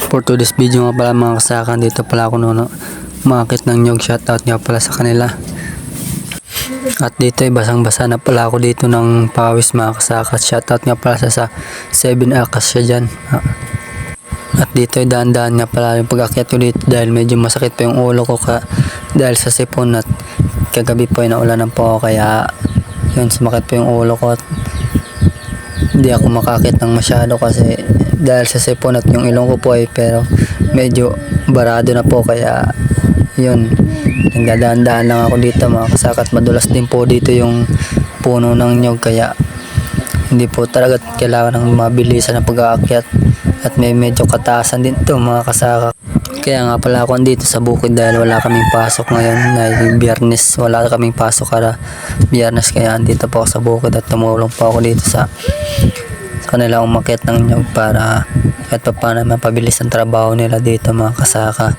For today's video nga pala mga kasakan, dito pala ako noon umakit ng nyog. Shoutout nga pala sa kanila. At dito ay basang-basa na pala ako dito ng pawis mga kasakat. Shoutout nga pala sa 7 Acacia dyan. At dito ay daan-daan nga pala yung pag-akyat ko dito dahil medyo masakit pa yung ulo ko dahil sa sipon, at kagabi po ay naulanan po ako, kaya yun, sumakit pa yung ulo ko at hindi ako makakit ng masyado kasi dahil sa sipon, at yung ilong ko po ay pero medyo barado na po, kaya yun, nagdadaan-daan lang ako dito mga kasakat. Madulas din po dito yung puno ng nyog, kaya hindi po talaga kailangan ng mabilisan na pag-aakyat, at may medyo kataasan din to mga kasaka. Kaya nga pala ako dito sa bukid dahil wala kaming pasok ngayon, dahil Biyernes wala kaming pasok kada Biyernes, kaya andito po ako sa bukid at tumulong po ako dito sa kanila umakyat ng nyog para kahit pa paano mapabilis ang trabaho nila dito mga kasaka.